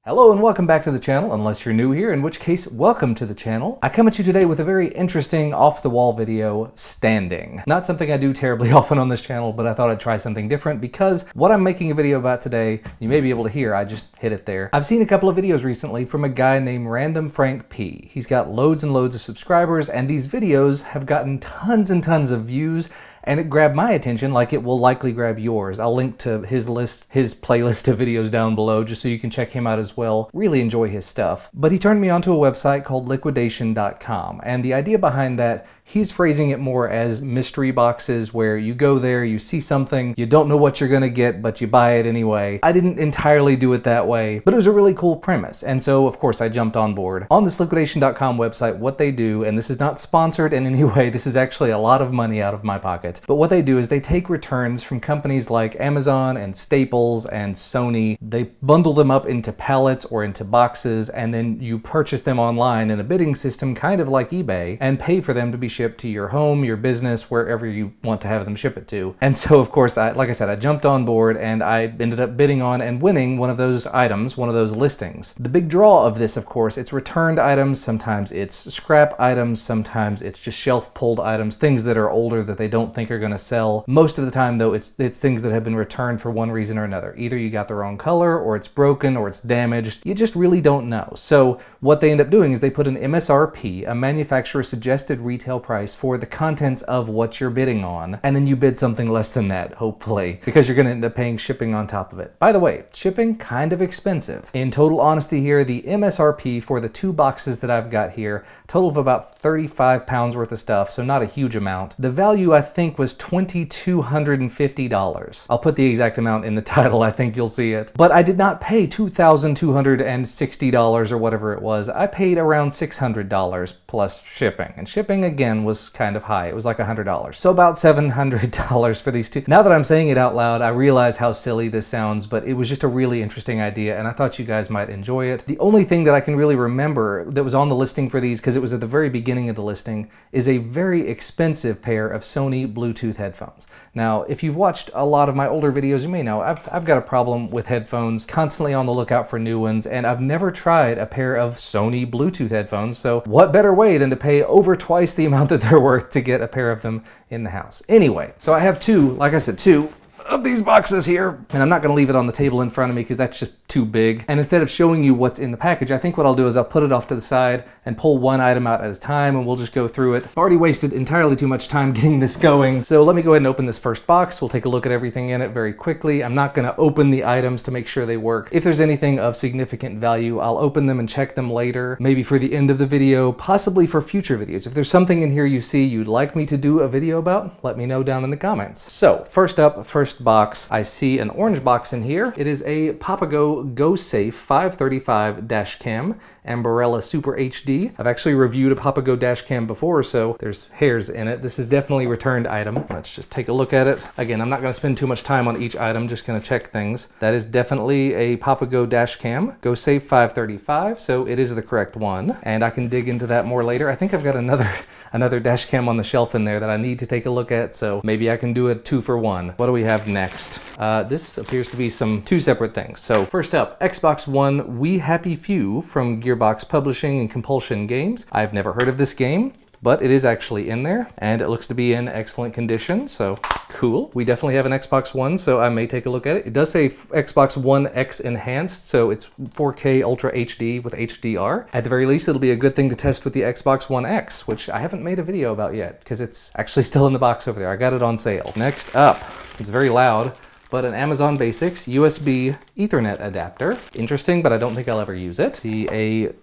Hello and welcome back to the channel, unless you're new here, in which case, welcome to the channel. I come at you today with a very interesting off-the-wall video, standing. Not something I do terribly often on this channel, but I thought I'd try something different because what I'm making a video about today, you may be able to hear, I just hit it there. I've seen a couple of videos recently from a guy named Random Frank P. He's got loads and loads of subscribers, and these videos have gotten tons and tons of views, and it grabbed my attention like it will likely grab yours. I'll link to his playlist of videos down below just so you can check him out as well. Really enjoy his stuff. But he turned me onto a website called liquidation.com, and the idea behind that, he's phrasing it more as mystery boxes where you go there, you see something, you don't know what you're gonna get, but you buy it anyway. I didn't entirely do it that way, but it was a really cool premise. And so, of course, I jumped on board. On this liquidation.com website, what they do, and this is not sponsored in any way, this is actually a lot of money out of my pocket, but what they do is they take returns from companies like Amazon and Staples and Sony. They bundle them up into pallets or into boxes, and then you purchase them online in a bidding system, kind of like eBay, and pay for them to be shipped to your home, your business, wherever you want to have them ship it to. And so, of course, like I said, I jumped on board and I ended up bidding on and winning one of those items, one of those listings. The big draw of this, of course, it's returned items, sometimes it's scrap items, sometimes it's just shelf-pulled items, things that are older that they don't think are going to sell. Most of the time, though, it's things that have been returned for one reason or another. Either you got the wrong color, or it's broken, or it's damaged. You just really don't know. So what they end up doing is they put an MSRP, a manufacturer suggested retail price, for the contents of what you're bidding on, and then you bid something less than that, hopefully, because you're going to end up paying shipping on top of it. By the way, shipping kind of expensive. In total honesty here, the MSRP for the two boxes that I've got here, total of about 35 pounds worth of stuff, so not a huge amount. The value, I think, was $2,250. I'll put the exact amount in the title, I think you'll see it. But I did not pay $2,260 or whatever it was. I paid around $600 plus shipping, and shipping again was kind of high. It was like $100. So about $700 for these two. Now that I'm saying it out loud, I realize how silly this sounds, but it was just a really interesting idea, and I thought you guys might enjoy it. The only thing that I can really remember that was on the listing for these, because it was at the very beginning of the listing, is a very expensive pair of Sony Bluetooth headphones. Now, if you've watched a lot of my older videos, you may know I've got a problem with headphones, constantly on the lookout for new ones, and I've never tried a pair of Sony Bluetooth headphones, so what better way than to pay over twice the amount that they're worth to get a pair of them in the house. Anyway, so I have two, like I said, two of these boxes here, and I'm not going to leave it on the table in front of me because that's just too big. And instead of showing you what's in the package, I think what I'll do is I'll put it off to the side and pull one item out at a time, and we'll just go through it. I've already wasted entirely too much time getting this going, so let me go ahead and open this first box. We'll take a look at everything in it very quickly. I'm not going to open the items to make sure they work. If there's anything of significant value, I'll open them and check them later, maybe for the end of the video, possibly for future videos. If there's something in here you see you'd like me to do a video about, let me know down in the comments. So first up, first box, I see an orange box in here. It is a Papago Go Safe 535 dash cam Ambarella Super HD. I've actually reviewed a Papago dash cam before, so there's hairs in it. This is definitely a returned item. Let's just take a look at it. Again, I'm not going to spend too much time on each item, just going to check things. That is definitely a Papago dash cam Go Safe 535, so it is the correct one, and I can dig into that more later. I think I've got another dash cam on the shelf in there that I need to take a look at, so maybe I can do a 2-for-1. What do we have next? This appears to be two separate things. So first up, Xbox One We Happy Few from Gearbox Publishing and Compulsion Games. I've never heard of this game, but it is actually in there, and it looks to be in excellent condition, so cool. We definitely have an Xbox One, so I may take a look at it. It does say Xbox One X Enhanced, so it's 4K Ultra HD with HDR. At the very least, it'll be a good thing to test with the Xbox One X, which I haven't made a video about yet, because it's actually still in the box over there. I got it on sale. Next up, it's very loud, but an Amazon Basics USB Ethernet adapter. Interesting, but I don't think I'll ever use it. See a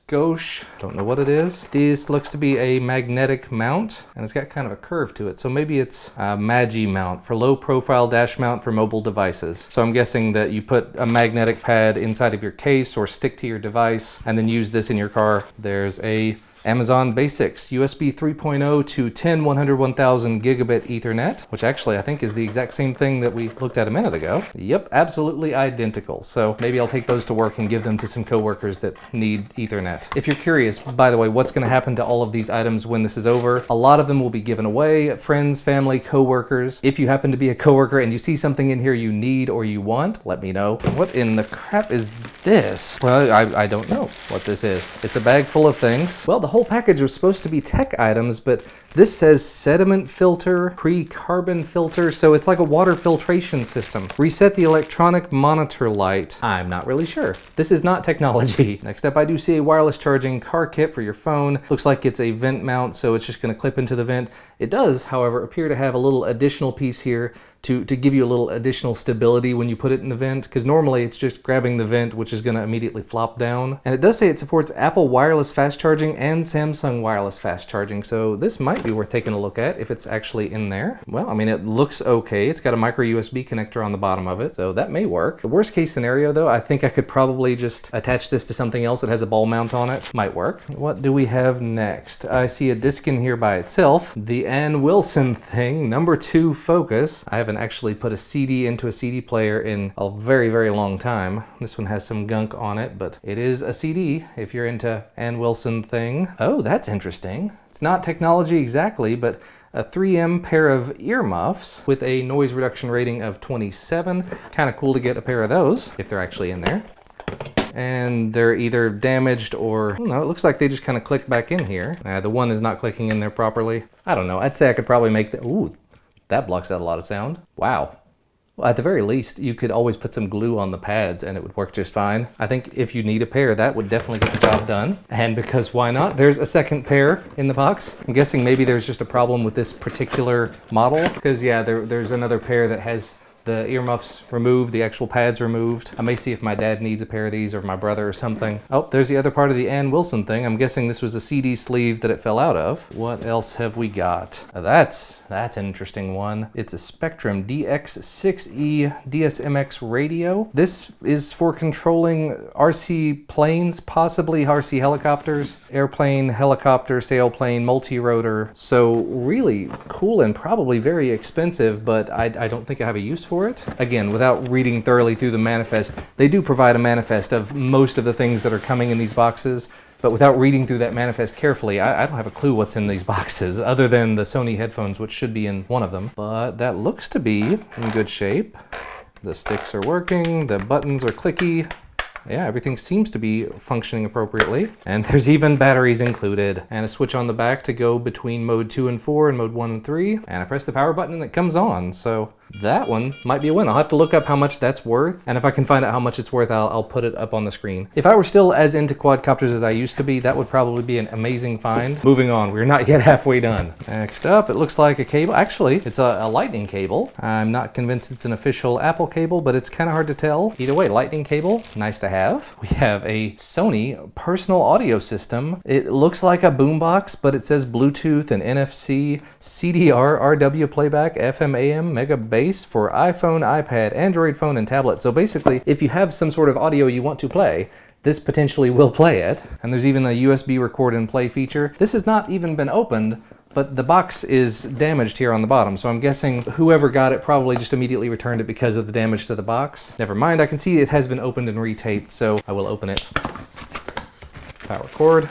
Gauche, don't know what it is. This looks to be a magnetic mount, and it's got kind of a curve to it, so maybe it's a Magi mount for low profile dash mount for mobile devices. So I'm guessing that you put a magnetic pad inside of your case or stick to your device and then use this in your car. There's a Amazon Basics, USB 3.0 to 10 100/1000 gigabit Ethernet, which actually I think is the exact same thing that we looked at a minute ago. Yep, absolutely identical. So maybe I'll take those to work and give them to some coworkers that need Ethernet. If you're curious, by the way, what's going to happen to all of these items when this is over, a lot of them will be given away, friends, family, coworkers. If you happen to be a coworker and you see something in here you need or you want, let me know. What in the crap is this? Well, I don't know what this is. It's a bag full of things. Well, the whole package was supposed to be tech items, but this says sediment filter, pre-carbon filter, so it's like a water filtration system. Reset the electronic monitor light. I'm not really sure. This is not technology. Next up, I do see a wireless charging car kit for your phone. Looks like it's a vent mount, so it's just gonna clip into the vent. It does, however, appear to have a little additional piece here to give you a little additional stability when you put it in the vent, because normally it's just grabbing the vent, which is gonna immediately flop down. And it does say it supports Apple wireless fast charging and Samsung wireless fast charging, so this might be worth taking a look at if it's actually in there. Well, I mean, it looks okay. It's got a micro USB connector on the bottom of it, so that may work. The worst case scenario though, I think I could probably just attach this to something else that has a ball mount on it. Might work. What do we have next? I see a disc in here by itself. The Ann Wilson thing, number 2 Focus. I haven't actually put a CD into a CD player in a very, very long time. This one has some gunk on it, but it is a CD if you're into Ann Wilson thing. Oh, that's interesting. It's not technology exactly, but a 3M pair of earmuffs with a noise reduction rating of 27. Kind of cool to get a pair of those if they're actually in there. And they're either damaged or, no, it looks like they just kind of click back in here. The one is not clicking in there properly. I don't know. I'd say I could probably make the, ooh, that blocks out a lot of sound. Wow. Well, at the very least, you could always put some glue on the pads and it would work just fine. I think if you need a pair, that would definitely get the job done. And because why not? There's a second pair in the box. I'm guessing maybe there's just a problem with this particular model, because yeah, there's another pair that has the earmuffs removed, the actual pads removed. I may see if my dad needs a pair of these or my brother or something. Oh, there's the other part of the Ann Wilson thing. I'm guessing this was a CD sleeve that it fell out of. What else have we got? That's an interesting one. It's a Spectrum DX6E DSMX radio. This is for controlling RC planes, possibly RC helicopters, airplane, helicopter, sailplane, multi-rotor. So really cool and probably very expensive, but I don't think I have a use for it. Again, without reading thoroughly through the manifest, they do provide a manifest of most of the things that are coming in these boxes, but without reading through that manifest carefully, I don't have a clue what's in these boxes, other than the Sony headphones, which should be in one of them. But that looks to be in good shape. The sticks are working, the buttons are clicky. Yeah, everything seems to be functioning appropriately. And there's even batteries included. And a switch on the back to go between mode 2 and 4 and mode 1 and 3. And I press the power button and it comes on. So that one might be a win. I'll have to look up how much that's worth. And if I can find out how much it's worth, I'll put it up on the screen. If I were still as into quadcopters as I used to be, that would probably be an amazing find. Moving on, we're not yet halfway done. Next up, it looks like a cable. Actually, it's a lightning cable. I'm not convinced it's an official Apple cable, but it's kind of hard to tell. Either way, lightning cable, nice to have. We have a Sony personal audio system. It looks like a boombox, but it says Bluetooth and NFC, CDR, RW playback, FM, AM, mega bass for iPhone, iPad, Android phone, and tablet. So basically, if you have some sort of audio you want to play, this potentially will play it. And there's even a USB record and play feature. This has not even been opened, but the box is damaged here on the bottom, so I'm guessing whoever got it probably just immediately returned it because of the damage to the box. Never mind, I can see it has been opened and retaped, so I will open it. Power cord.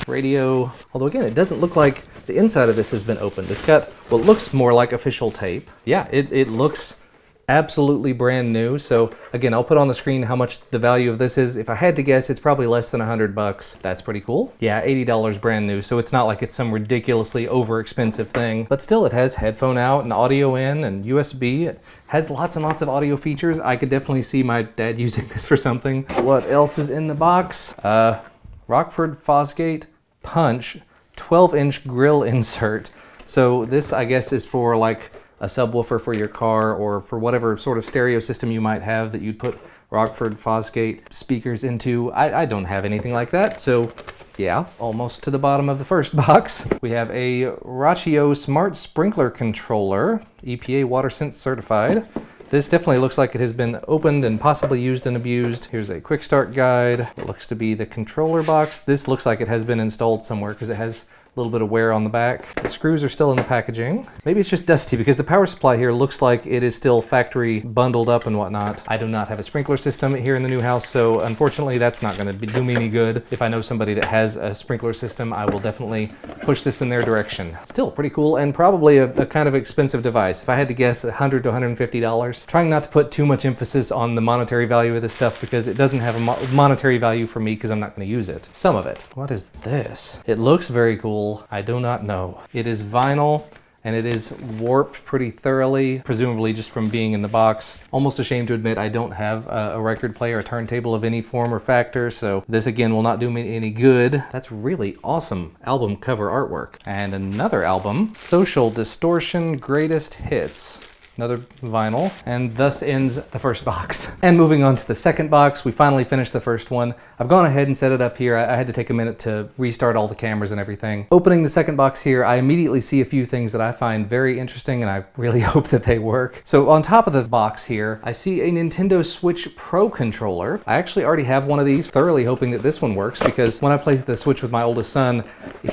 Radio. Although again, it doesn't look like the inside of this has been opened. It's got what looks more like official tape. Yeah, it looks absolutely brand new. So again, I'll put on the screen how much the value of this is. If I had to guess, it's probably less than $100. That's pretty cool. Yeah, $80 brand new. So it's not like it's some ridiculously over expensive thing, but still it has headphone out and audio in and USB. It has lots and lots of audio features. I could definitely see my dad using this for something. What else is in the box? Rockford Fosgate Punch 12-inch grill insert. So this, I guess, is for like a subwoofer for your car or for whatever sort of stereo system you might have that you'd put Rockford Fosgate speakers into. I don't have anything like that, so yeah, almost to the bottom of the first box. We have a Rachio Smart Sprinkler Controller, EPA WaterSense certified. This definitely looks like it has been opened and possibly used and abused. Here's a quick start guide. It looks to be the controller box. This looks like it has been installed somewhere because it has a little bit of wear on the back. The screws are still in the packaging. Maybe it's just dusty because the power supply here looks like it is still factory bundled up and whatnot. I do not have a sprinkler system here in the new house, so unfortunately that's not going to do me any good. If I know somebody that has a sprinkler system, I will definitely push this in their direction. Still pretty cool and probably a kind of expensive device. If I had to guess, $100 to $150. Trying not to put too much emphasis on the monetary value of this stuff because it doesn't have a monetary value for me because I'm not going to use it. Some of it. What is this? It looks very cool. I do not know. It is vinyl and it is warped pretty thoroughly, presumably just from being in the box. Almost ashamed to admit I don't have a record player, a turntable of any form or factor, so this again will not do me any good. That's really awesome album cover artwork. And another album, Social Distortion Greatest Hits. Another vinyl, and thus ends the first box. And moving on to the second box, we finally finished the first one. I've gone ahead and set it up here. I had to take a minute to restart all the cameras and everything. Opening the second box here, I immediately see a few things that I find very interesting, and I really hope that they work. So on top of the box here, I see a Nintendo Switch Pro controller. I actually already have one of these, thoroughly hoping that this one works, because when I play the Switch with my oldest son,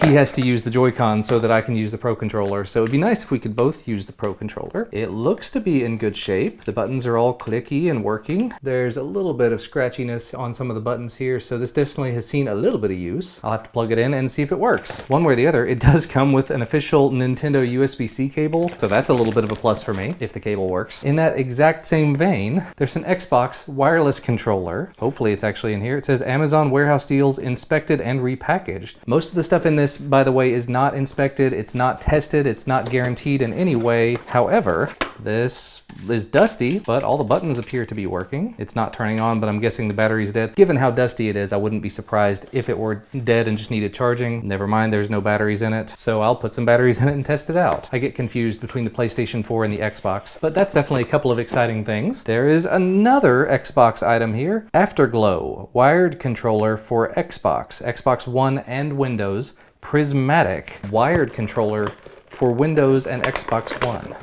he has to use the Joy-Con so that I can use the Pro controller. So it'd be nice if we could both use the Pro controller. It looks to be in good shape. The buttons are all clicky and working. There's a little bit of scratchiness on some of the buttons here, so this definitely has seen a little bit of use. I'll have to plug it in and see if it works. One way or the other, it does come with an official Nintendo USB-C cable, so that's a little bit of a plus for me, if the cable works. In that exact same vein, there's an Xbox wireless controller. Hopefully it's actually in here. It says Amazon Warehouse Deals inspected and repackaged. Most of the stuff in this, by the way, is not inspected, it's not tested, it's not guaranteed in any way. However, this is dusty, but all the buttons appear to be working. It's not turning on, but I'm guessing the battery's dead. Given how dusty it is, I wouldn't be surprised if it were dead and just needed charging. Never mind, there's no batteries in it, so I'll put some batteries in it and test it out. I get confused between the PlayStation 4 and the Xbox, but that's definitely a couple of exciting things. There is another Xbox item here. Afterglow, wired controller for Xbox, Xbox One and Windows, prismatic, wired controller for Windows and Xbox One.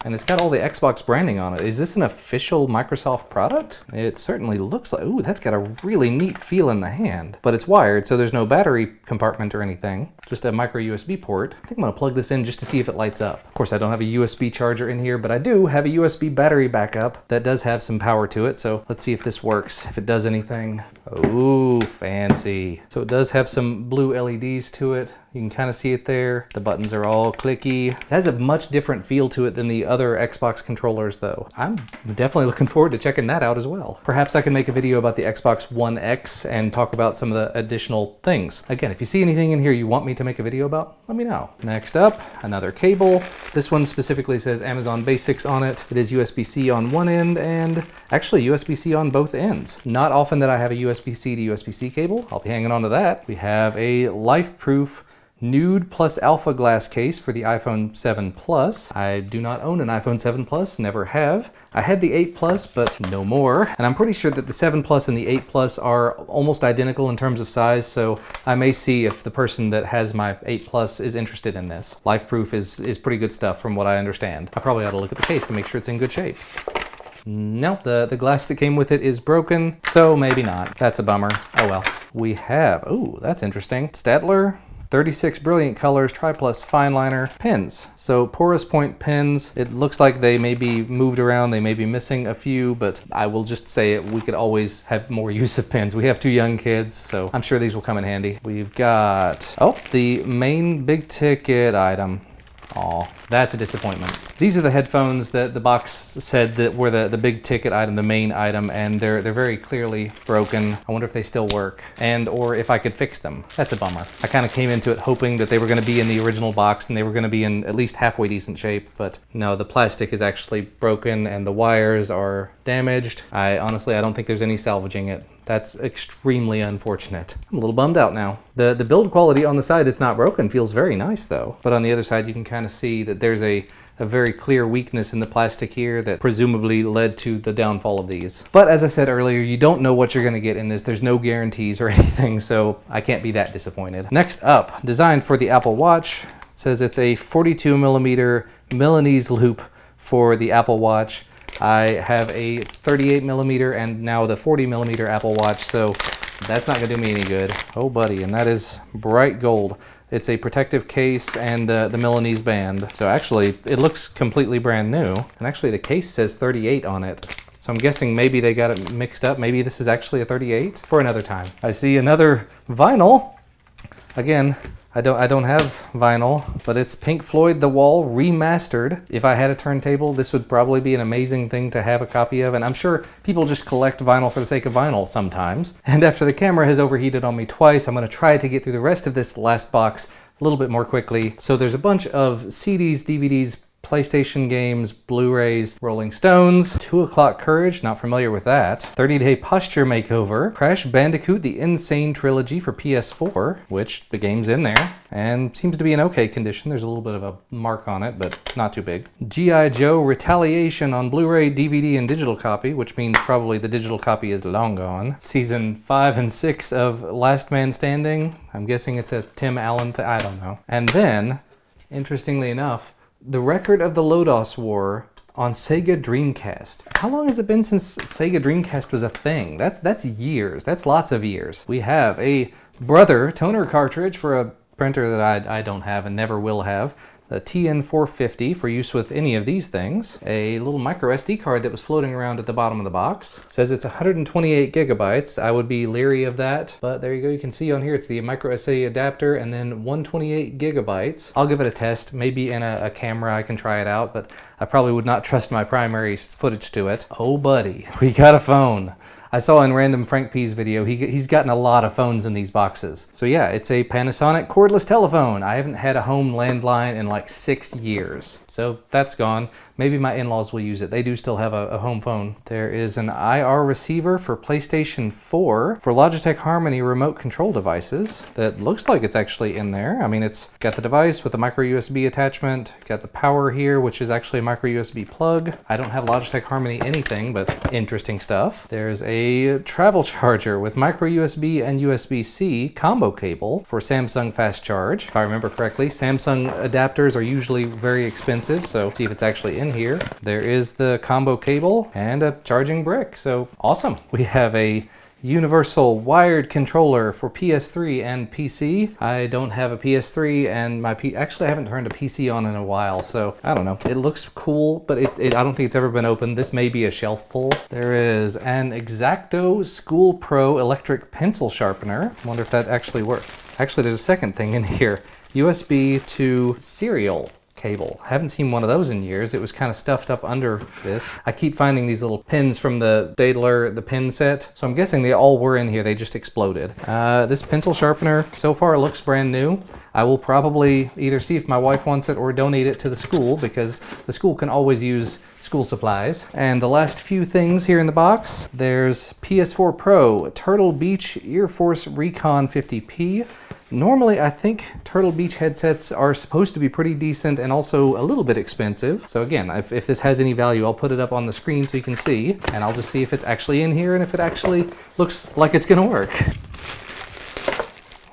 And it's got all the Xbox branding on it. Is this an official Microsoft product? It certainly looks like, ooh, that's got a really neat feel in the hand. But it's wired, so there's no battery compartment or anything. Just a micro USB port. I think I'm gonna plug this in just to see if it lights up. Of course, I don't have a USB charger in here, but I do have a USB battery backup that does have some power to it. So let's see if this works, if it does anything. Ooh, fancy. So it does have some blue LEDs to it. You can kind of see it there. The buttons are all clicky. It has a much different feel to it than the other Xbox controllers though. I'm definitely looking forward to checking that out as well. Perhaps I can make a video about the Xbox One X and talk about some of the additional things. Again, if you see anything in here you want me to make a video about, let me know. Next up, another cable. This one specifically says Amazon Basics on it. It is USB-C on one end and actually USB-C on both ends. Not often that I have a USB-C to USB-C cable. I'll be hanging on to that. We have a Lifeproof Nude plus Alpha glass case for the iPhone 7 Plus. I do not own an iPhone 7 Plus, never have. I had the 8 Plus, but no more. And I'm pretty sure that the 7 Plus and the 8 Plus are almost identical in terms of size, so I may see if the person that has my 8 Plus is interested in this. Lifeproof is pretty good stuff from what I understand. I probably ought to look at the case to make sure it's in good shape. Nope, the glass that came with it is broken, so maybe not. That's a bummer. Oh well. We have, ooh, that's interesting. STAEDTLER 36 brilliant colors, Tri-Plus Fineliner pins. So porous point pins. It looks like they may be moved around, they may be missing a few, but I will just say it, we could always have more use of pins. We have 2 young kids, so I'm sure these will come in handy. We've got, oh, the main big ticket item. Aw, that's a disappointment. These are the headphones that the box said that were the big ticket item, the main item, and they're very clearly broken. I wonder if they still work, and or if I could fix them. That's a bummer. I kind of came into it hoping that they were going to be in the original box and they were going to be in at least halfway decent shape, but no, the plastic is actually broken and the wires are damaged. Honestly, I don't think there's any salvaging it. That's extremely unfortunate. I'm a little bummed out now. The build quality on the side that's not broken feels very nice though. But on the other side, you can kind of see that there's a very clear weakness in the plastic here that presumably led to the downfall of these. But as I said earlier, you don't know what you're gonna get in this. There's no guarantees or anything, so I can't be that disappointed. Next up, designed for the Apple Watch. It says it's a 42mm Milanese loop for the Apple Watch. I have a 38mm and now the 40mm Apple Watch, so that's not gonna do me any good. Oh buddy, and that is bright gold. It's a protective case and the Milanese band. So actually, it looks completely brand new. And actually the case says 38 on it. So I'm guessing maybe they got it mixed up. Maybe this is actually a 38 for another time. I see another vinyl. Again, I don't have vinyl, but it's Pink Floyd The Wall remastered. If I had a turntable, this would probably be an amazing thing to have a copy of, and I'm sure people just collect vinyl for the sake of vinyl sometimes. And after the camera has overheated on me twice, I'm gonna try to get through the rest of this last box a little bit more quickly. So there's a bunch of CDs, DVDs, PlayStation games, Blu-rays, Rolling Stones, 2 O'Clock Courage, not familiar with that, 30-Day Posture Makeover, Crash Bandicoot, the Insane Trilogy for PS4, which the game's in there, and seems to be in okay condition. There's a little bit of a mark on it, but not too big. G.I. Joe Retaliation on Blu-ray, DVD, and digital copy, which means probably the digital copy is long gone. Season 5 and 6 of Last Man Standing. I'm guessing it's a Tim Allen thing, I don't know. And then, interestingly enough, the Record of the Lodos War on Sega Dreamcast. How long has it been since Sega Dreamcast was a thing? That's years. That's lots of years. We have a Brother toner cartridge for a printer that I don't have and never will have. The TN450 for use with any of these things. A little micro SD card that was floating around at the bottom of the box. It says it's 128 gigabytes. I would be leery of that, but there you go. You can see on here it's the micro SD adapter and then 128 gigabytes. I'll give it a test. Maybe in a camera I can try it out, but I probably would not trust my primary footage to it. Oh buddy, we got a phone. I saw in Random Frank P's video, he's gotten a lot of phones in these boxes. So yeah, it's a Panasonic cordless telephone. I haven't had a home landline in like 6 years. So that's gone. Maybe my in-laws will use it. They do still have a home phone. There is an IR receiver for PlayStation 4 for Logitech Harmony remote control devices that looks like it's actually in there. I mean, it's got the device with a micro USB attachment, got the power here, which is actually a micro USB plug. I don't have Logitech Harmony anything, but interesting stuff. There's a travel charger with micro USB and USB-C combo cable for Samsung Fast Charge. If I remember correctly, Samsung adapters are usually very expensive, so see if it's actually in here. There is the combo cable and a charging brick, so awesome. We have a universal wired controller for PS3 and PC. I don't have a PS3 and actually I haven't turned a PC on in a while, so I don't know. It looks cool, but I don't think it's ever been opened. This may be a shelf pull. There is an X-Acto School Pro electric pencil sharpener. I wonder if that actually works. Actually, there's a second thing in here. USB to serial cable. I haven't seen one of those in years. It was kind of stuffed up under this. I keep finding these little pins from the STAEDTLER, the pin set. So I'm guessing they all were in here. They just exploded. This pencil sharpener, so far it looks brand new. I will probably either see if my wife wants it or donate it to the school because the school can always use school supplies. And the last few things here in the box, there's PS4 Pro, Turtle Beach Ear Force Recon 50P. Normally, I think Turtle Beach headsets are supposed to be pretty decent and also a little bit expensive. So again, if this has any value, I'll put it up on the screen so you can see, and I'll just see if it's actually in here and if it actually looks like it's gonna work.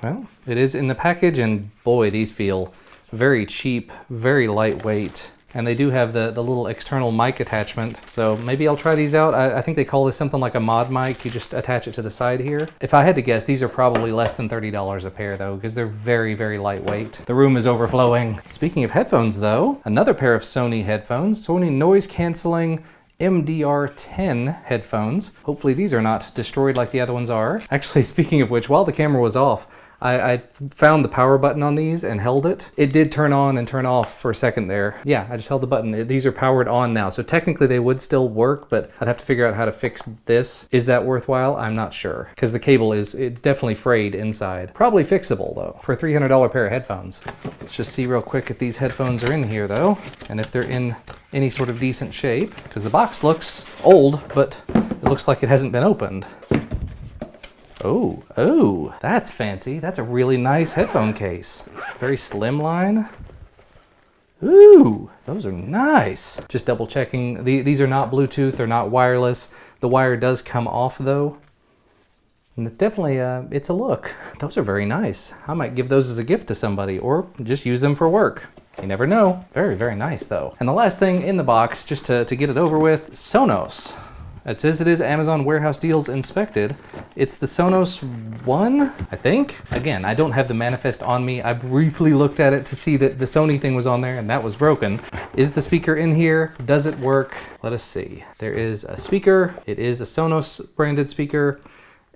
Well, it is in the package, and boy, these feel very cheap, very lightweight. And they do have the little external mic attachment. So maybe I'll try these out. I think they call this something like a mod mic. You just attach it to the side here. If I had to guess, these are probably less than $30 a pair though, because they're very, very lightweight. The room is overflowing. Speaking of headphones though, another pair of Sony headphones, Sony noise canceling MDR10 headphones. Hopefully these are not destroyed like the other ones are. Actually, speaking of which, while the camera was off, I found the power button on these and held it. It did turn on and turn off for a second there. Yeah, I just held the button. These are powered on now, so technically they would still work, but I'd have to figure out how to fix this. Is that worthwhile? I'm not sure, because the cable it's definitely frayed inside. Probably fixable though, for a $300 pair of headphones. Let's just see real quick if these headphones are in here though, and if they're in any sort of decent shape, because the box looks old, but it looks like it hasn't been opened. Oh, that's fancy. That's a really nice headphone case. Very slimline. Ooh, those are nice. Just double checking. These are not Bluetooth, they're not wireless. The wire does come off though. And it's definitely, it's a look. Those are very nice. I might give those as a gift to somebody or just use them for work. You never know. Very, very nice though. And the last thing in the box, just to get it over with, Sonos. It says it is Amazon Warehouse Deals inspected. It's the Sonos One, I think. Again, I don't have the manifest on me. I briefly looked at it to see that the Sony thing was on there and that was broken. Is the speaker in here? Does it work? Let us see. There is a speaker. It is a Sonos branded speaker.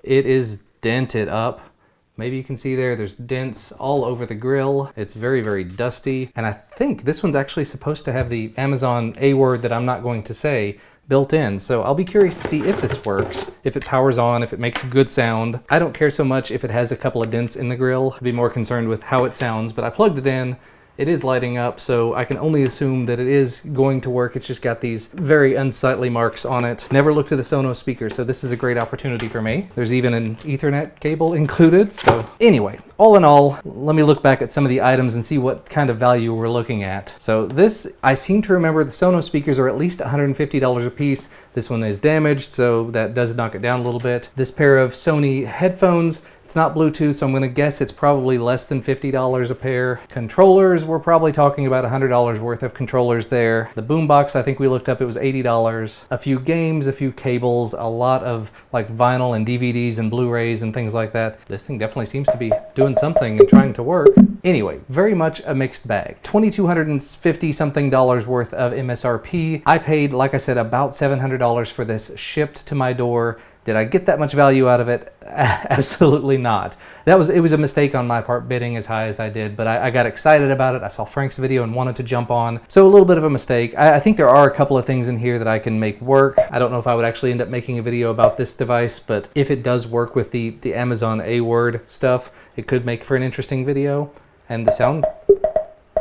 It is dented up. Maybe you can see there's dents all over the grill. It's very, very dusty. And I think this one's actually supposed to have the Amazon A word that I'm not going to say built in. So I'll be curious to see if this works, if it powers on, if it makes good sound. I don't care so much if it has a couple of dents in the grill. I'd be more concerned with how it sounds, but I plugged it in. It is lighting up, so I can only assume that it is going to work. It's just got these very unsightly marks on it. Never looked at a Sonos speaker, so this is a great opportunity for me. There's even an Ethernet cable included. So anyway, all in all, let me look back at some of the items and see what kind of value we're looking at. So this, I seem to remember the Sonos speakers are at least $150 a piece. This one is damaged, so that does knock it down a little bit. This pair of Sony headphones, it's not Bluetooth, so I'm gonna guess it's probably less than $50 a pair. Controllers, we're probably talking about $100 worth of controllers there. The boombox, I think we looked up, it was $80. A few games, a few cables, a lot of like vinyl and DVDs and Blu-rays and things like that. This thing definitely seems to be doing something and trying to work. Anyway, very much a mixed bag. $2,250 something worth of MSRP. I paid, like I said, about $700 for this shipped to my door. Did I get that much value out of it? Absolutely not. It was a mistake on my part bidding as high as I did, but I got excited about it. I saw Frank's video and wanted to jump on. So a little bit of a mistake. I think there are a couple of things in here that I can make work. I don't know if I would actually end up making a video about this device, but if it does work with the Amazon A-word stuff, it could make for an interesting video. And the sound,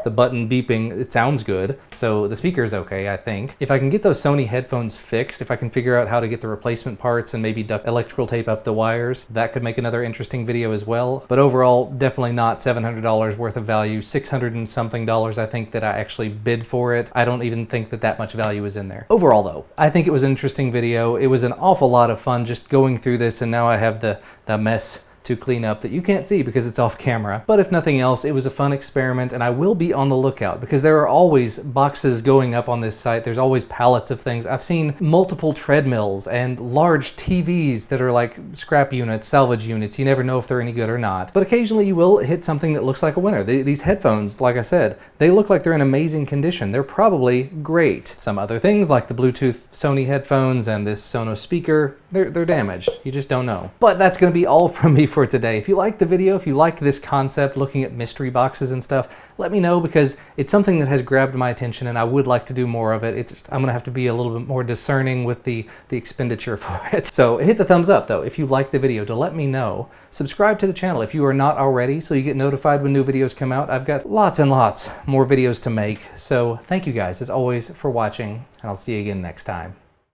the button beeping, it sounds good. So the speaker is okay, I think. If I can get those Sony headphones fixed, if I can figure out how to get the replacement parts and maybe duct electrical tape up the wires, that could make another interesting video as well. But overall, definitely not $700 worth of value. $600 and something I think that I actually bid for it. I don't even think that much value is in there. Overall though, I think it was an interesting video. It was an awful lot of fun just going through this, and now I have the mess to clean up that you can't see because it's off camera. But if nothing else, it was a fun experiment, and I will be on the lookout because there are always boxes going up on this site. There's always pallets of things. I've seen multiple treadmills and large TVs that are like scrap units, salvage units. You never know if they're any good or not. But occasionally you will hit something that looks like a winner. These headphones, like I said, they look like they're in amazing condition. They're probably great. Some other things like the Bluetooth Sony headphones and this Sonos speaker, they're damaged. You just don't know. But that's gonna be all from me for today. If you liked the video, if you liked this concept, looking at mystery boxes and stuff, let me know because it's something that has grabbed my attention and I would like to do more of it. I'm gonna have to be a little bit more discerning with the expenditure for it. So hit the thumbs up though if you liked the video to let me know. Subscribe to the channel if you are not already so you get notified when new videos come out. I've got lots and lots more videos to make. So thank you guys as always for watching, and I'll see you again next time.